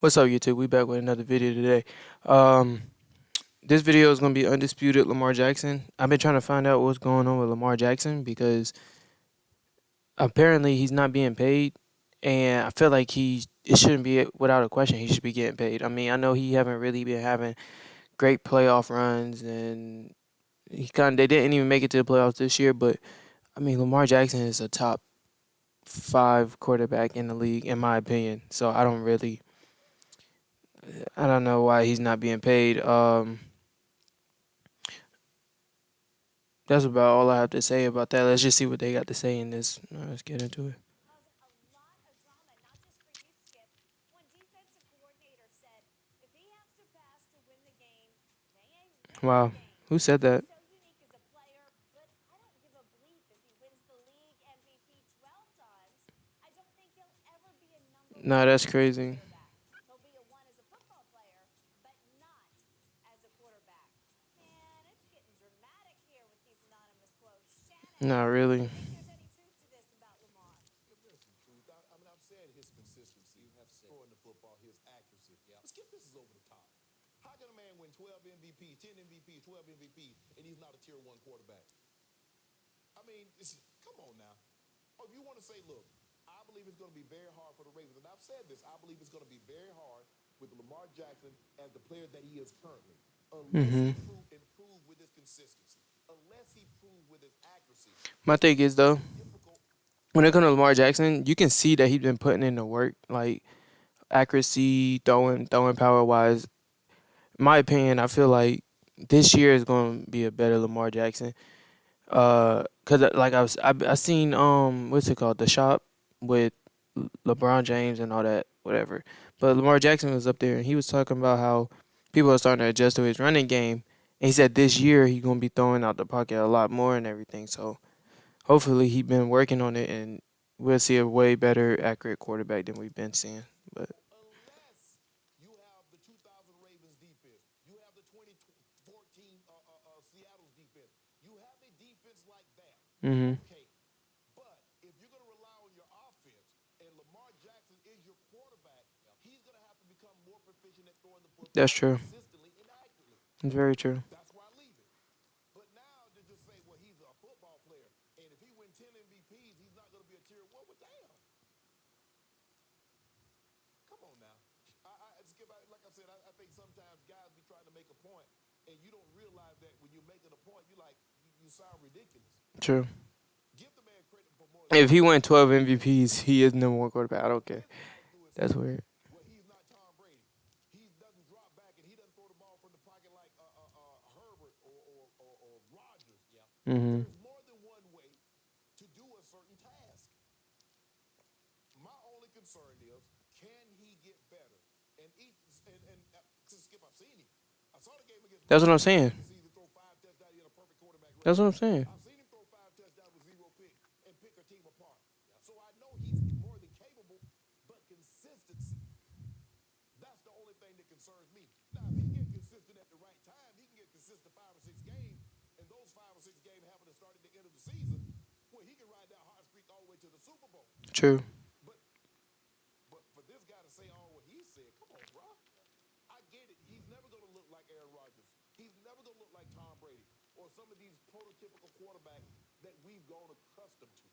What's up, YouTube? We back with another video today. Um, this video is gonna be undisputed Lamar Jackson. I've been trying to find out what's going on with Lamar Jackson because apparently he's not being paid, and I feel like it shouldn't be without a question. He should be getting paid. I mean, I know he haven't really been having great playoff runs, and they didn't even make it to the playoffs this year. But I mean, Lamar Jackson is a top five quarterback in the league, in my opinion. So I don't know why he's not being paid. That's about all I have to say about that. Let's just see what they got to say in this. Let's get into it. Wow. Who said that? Nah, that's crazy. Not really. How can a man win 12 MVPs, 10 MVPs, 12 MVPs, and he's not a tier one quarterback? I mean, come on now. Or if you want to say, look, I believe it's going to be very hard for the Ravens, and I've said this, I believe it's going to be very hard with Lamar Jackson as the player that he is currently, unless hmm he improve with his consistency, unless he prove with his accuracy. My thing is Very though, difficult. when it comes to Lamar Jackson, you can see that he's been putting in the work, like accuracy, throwing power wise. In my opinion, I feel like this year is going to be a better Lamar Jackson. Cause like I seen what's it called, the shop with LeBron James and all that whatever. But Lamar Jackson was up there and he was talking about how people are starting to adjust to his running game. And he said this year he's gonna be throwing out the pocket a lot more and everything. So hopefully he's been working on it and we'll see a way better accurate quarterback than we've been seeing. But Unless you have the 2000 Ravens defense, you have the 2014 Seattle's defense, you have a defense like that. hmm Okay, but if you're going to rely on your offense and Lamar Jackson is your quarterback, he's going to have to become more proficient at throwing the that's football true. consistently and accurately. It's very true. That's why I leave it. But now to just say, well, he's a football player, and if he wins 10 MVPs, he's not going to be a tier one. Well, damn. Come on now. Skip, like I said, I think sometimes guys be trying to make a point, and you don't realize that when you're making a point, you sound ridiculous. True. Give the man credit for more than If just he saying, went 12 MVPs, he is number one quarterback. I don't care. give the guys who are That's saying, weird. well, he's not Tom Brady. He doesn't drop back, and he doesn't throw the ball from the pocket like Herbert or Rodgers. Yeah. hmm There's more than one way to do a certain task. My only concern is, can he get better? And Skip, I've seen him. I saw the game against That's what I'm Miami saying. this season, throw 5 touchdowns. He had a perfect quarterback That's rating. what I'm saying. I've seen him throw 5 touchdowns with 0 picks and pick a team apart. So I know he's more than capable, but consistency. That's the only thing that concerns me. Now, if he can get consistent at the right time, he can get consistent 5 or 6 games, and those 5 or 6 games happen to start at the end of the season, well, he can ride that hot streak all the way to the Super Bowl. True. But but for this guy to say all what he said, come on, bro. I get it. He's never going to look like Aaron Rodgers. He's never going to look like Tom Brady or some of these prototypical quarterbacks that we've grown accustomed to.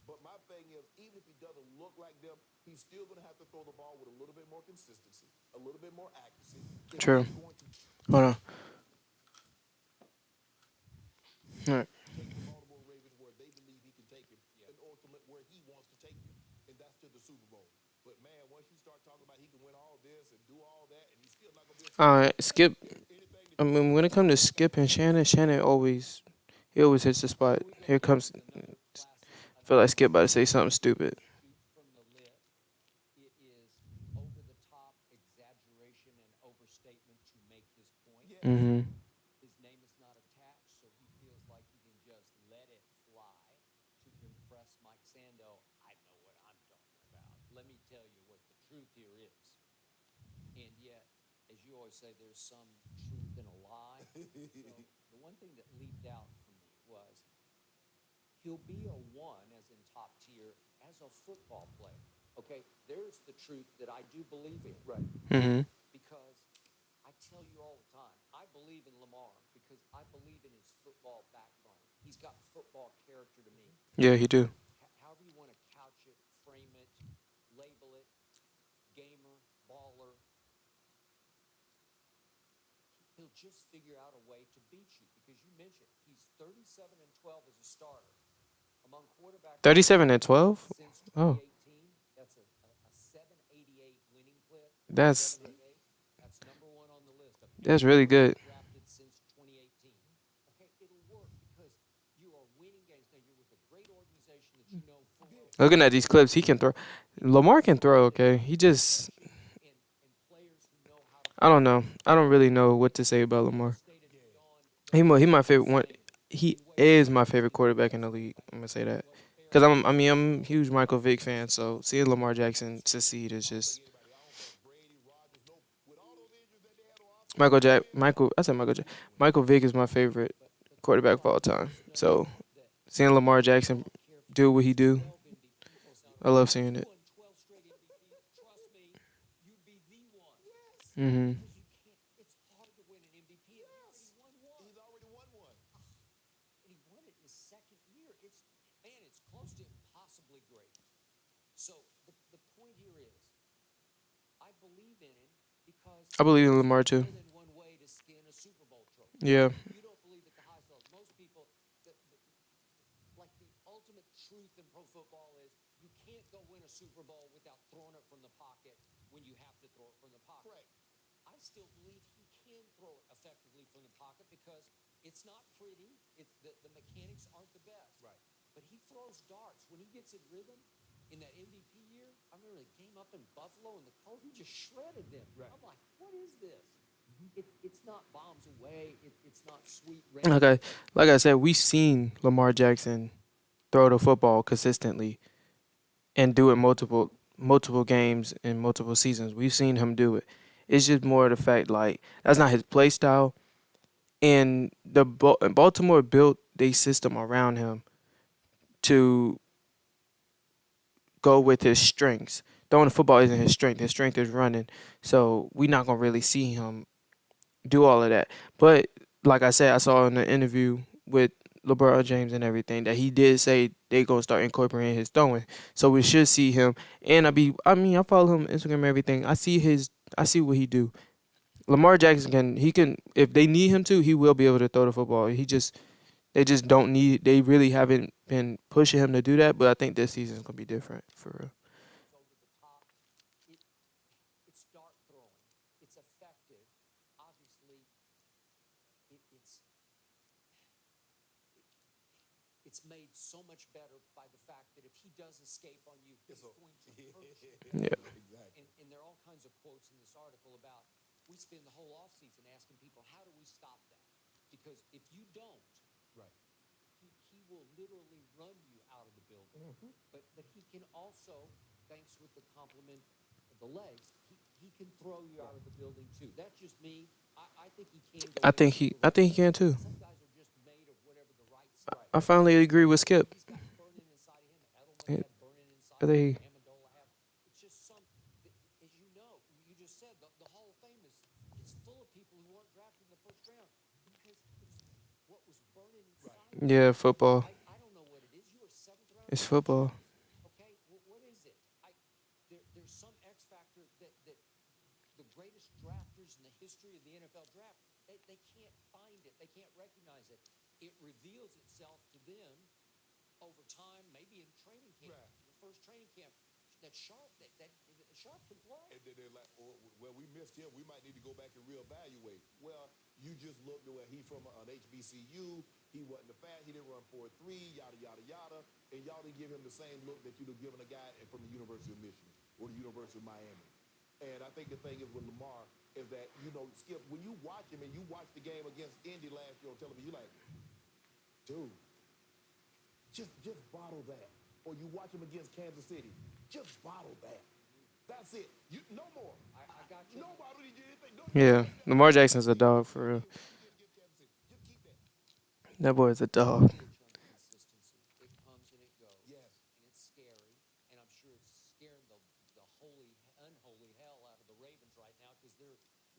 But my thing is, even if he doesn't look like them, he's still going to have to throw the ball with a little bit more consistency, a little bit more accuracy. If True. he's going to Hold on. All right. take the Baltimore Ravens where they believe he can take him, and ultimately where he wants to take him, and that's to the Super Bowl. But man, once you start talking about he can win all this and do all that, and he's still not going to be a All Super Bowl right. Skip. champion, anything that I you say mean, when it about him, comes to Skip and Shannon always he always hits the spot. Here comes. I feel like Skip about to say something stupid. hmm Okay, there's the truth that I do believe in. Right. Hmm. Because I tell you all the time, I believe in Lamar because I believe in his football backbone. He's got football character to me. Yeah, he do. However you want to couch it, frame it, label it, gamer, baller, he'll just figure out a way to beat you because you mentioned he's 37-12 as a starter among quarterbacks in the 37 and league 12. since Oh, 2018. That's a 788 winning clip. that's 788. That's number one on the list of that's any really quarterback good. drafted since 2018. Okay, it'll work because you are winning games. Now you're with a great organization that you know full well. Looking at these clips, he can throw. Lamar can throw. Okay, he just And players who know how to I play don't the know. game. I don't really know Okay, what to say about Ohio Lamar. State and beyond, He they're my not favorite the one. same He in ways is that my they favorite can be the quarterback in the best. league. I'm gonna say that What fair because and I square mean is I'm a no. huge Michael Vick fan. So seeing Lamar Jackson succeed is I don't think just anybody. I don't think Brady, Rodgers, no. With all those injuries that they had on offense, they didn't win. Michael. I said Michael Jack. Michael Vick is my favorite But the quarterback of all problem time. is though So that seeing Lamar we Jackson talk carefully. do what he He's do, 12 MVPs. Now, I love if seeing you it. won 12 straight MVPs, trust me, you'd be the one. Yes. Hmm. Because you can't. It's hard to win an MVP. Yes. He won one. He's already won one. And he won it in his second year. It's man, it's close to impossibly great. So the point here is, I believe in him because I believe in there's Lamar too. more than one way to skin a Super Bowl trophy. Yeah. You don't believe at the highest level. Most people, like the ultimate truth in pro football is you can't go win a Super Bowl without throwing it from the pocket when you have to throw it from the pocket. Correct. I still believe he can throw it effectively from the pocket because it's not pretty. The mechanics aren't the best. Right. But he throws darts. When he gets in rhythm in that MVP year, I remember the game up in Buffalo and the Colts, he just shredded them. Right. I'm like, what is this? It's not bombs away. It's not sweet Like radio. like I said, we've seen Lamar Jackson throw the football consistently and do it multiple games in multiple seasons. We've seen him do it. It's just more of the fact like that's not his play style. And Baltimore built their system around him to go with his strengths. Throwing the football isn't his strength. His strength is running. So we're not gonna really see him do all of that. But like I said, I saw in the interview with LeBron James and everything that he did say they gonna start incorporating his throwing. So we should see him. And I mean I follow him on Instagram and everything. I see what he do. Lamar Jackson can if they need him to, he will be able to throw the football. They just don't need they really haven't been pushing him to do that, but I think this season is gonna be different for real. It's over the top. It, it's dart throwing. It's effective. Obviously, it, it's it, it's made so much better by the fact that if he does escape on you, he's going to hurt you. Yeah. Exactly. And there are all kinds of quotes in this article about we spend the whole offseason asking people, how do we stop that? Because if you don't, Right. he will literally run you out of the building. But he can also, thanks with the complement of the legs, he can throw you out of the building too. That's just me. I think he can go win a Super I Bowl. think he can too. Some guys are just made of whatever the right side. I finally agree with Skip. He's got burning inside of him. Edelman I had burning inside of him. think Amendola had. It's just some, as you know, you just said the Hall of Fame is it's full of people who weren't drafted in the first round because it's what was burning inside. Of them. yeah, football. I don't know what it is. You were a seventh round It's pick. football. Okay, what is it? There's some X factor that the greatest drafters in the history of the NFL draft they can't find it. They can't recognize it. It reveals itself to them over time, maybe in training camp, Right. the first training camp. That Sharp, that Sharp can play. And then they're like, oh, well, we missed him. We might need to go back and reevaluate. Well, you just looked at where he's from an HBCU. He wasn't the fat. He didn't run 4.3, yada, yada, yada. And y'all didn't give him the same look that you'd have given a guy from the University of Michigan or the University of Miami. And I think the thing is with Lamar is that, Skip, when you watch him and you watch the game against Indy last year on television, you're like, dude, just bottle that. Or you watch him against Kansas City, just bottle that. That's it. No more. I got you. Nobody did anything. No, Yeah, Lamar Jackson's a dog for real. you did against Kansas City. Just keep that. That boy is a dog. Coach on consistency. It comes and it goes. Yes. And it's scary. And I'm sure it's scaring the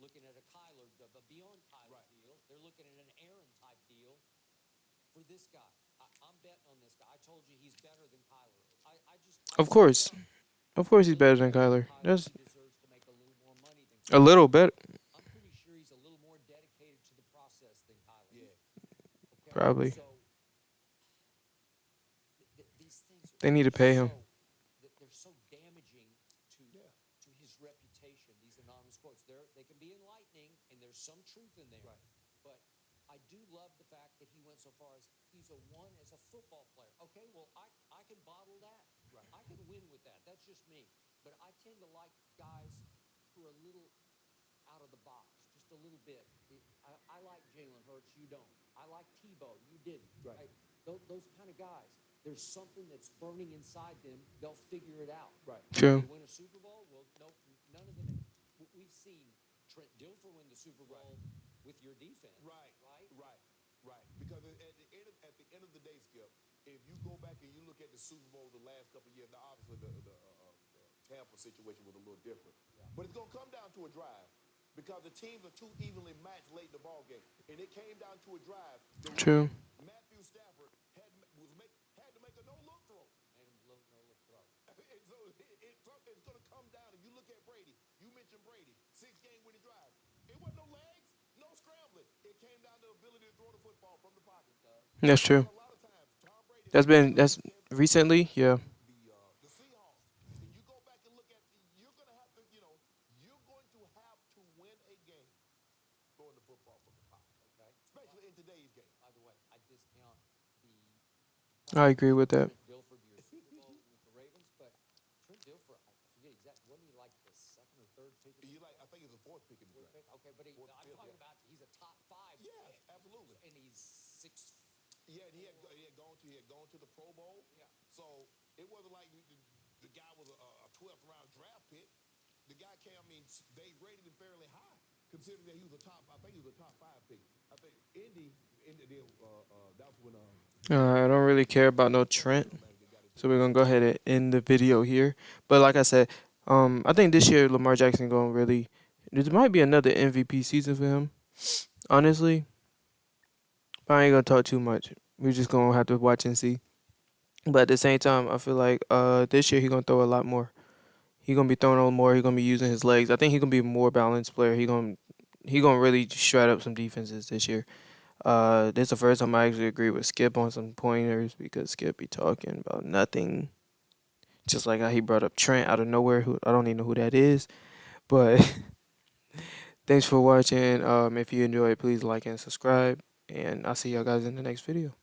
looking at a Kyler, beyond Kyler Right. deal. They're looking at an Aaron type deal for this guy. I'm betting on this guy. I told you he's better than Kyler. I Of straight course, up, of a course, he's little better than better than Kyler. Kyler. That's He deserves to make a little more money than a Kyler. little better, I'm pretty sure he's a little more dedicated to the process than Kyler. Yeah. Okay, probably. so these things They need are to pay him. they're so damaging to Yeah. to his reputation. These anonymous quotes, they can be enlightening, and there's some truth in there. Right. But I do love the fact that he went so far as he's a one as a football player. Okay, well I can bottle that. Right. I can win with that. That's just me. But I tend to like guys who are a little out of the box, just a little bit. I like Jalen Hurts. You don't. I like Tebow. You didn't. Right. Those kind of guys. There's something that's burning inside them. They'll figure it out. Right. True. They win a Super Bowl. Well, no, none of them. We've seen Trent Dilfer win the Super Bowl with your defense. Right. Right. Right. Right. Because at the end of the day, Skip, if you go back and you look at the Super Bowl the last couple of years, now obviously the Tampa situation was a little different, but it's gonna come down to a drive because the teams are too evenly matched late in the ball game, and it came down to a drive. The True. Matthew Stafford had to make a no look throw. Made him no look throw. And so it's going to come down. If you look at Brady, you mentioned Brady, 6-game winning drive. It wasn't no legs, no scrambling. It came down to the ability to throw the football from the pocket. That's And true. a lot of times, Tom Brady has done that That's against recently. Yeah. the Seahawks. And you go back and look at, you're going to have to, you're going to have to win a game throwing the football from the pocket. Okay. Especially in today's game. By the way, I discount the I agree with that. Trent Dilfer to your Super Bowl with the Ravens, but Trent Dilfer, I forget exactly, wasn't he like the second or third pick? I think it's the fourth pick in the draft. Okay, but Fourth, I'm fifth, talking yeah. about he's a top 5 Yes, pick, absolutely. and he's 6. Yeah, and he had gone to the Pro Bowl. Yeah. So it wasn't like the guy was a 12th round draft pick. The guy came. I mean, they rated him fairly high, considering that he was a top. I think he was a top 5 pick. I think Indy that was when I don't really care about no Trent, so we're gonna go ahead and end the video here. But like I said, I think this year Lamar Jackson going really. This might be another MVP season for him. Honestly, but I ain't gonna talk too much. We're just gonna have to watch and see. But at the same time, I feel like this year he gonna throw a lot more. He gonna be throwing on more. He gonna be using his legs. I think he gonna be a more balanced player. He gonna really shred up some defenses this year. This is the first time I actually agree with Skip on some pointers because Skip be talking about nothing. Just like how he brought up Trent out of nowhere. Who I don't even know who that is. But thanks for watching. If you enjoyed, please like and subscribe. And I'll see y'all guys in the next video.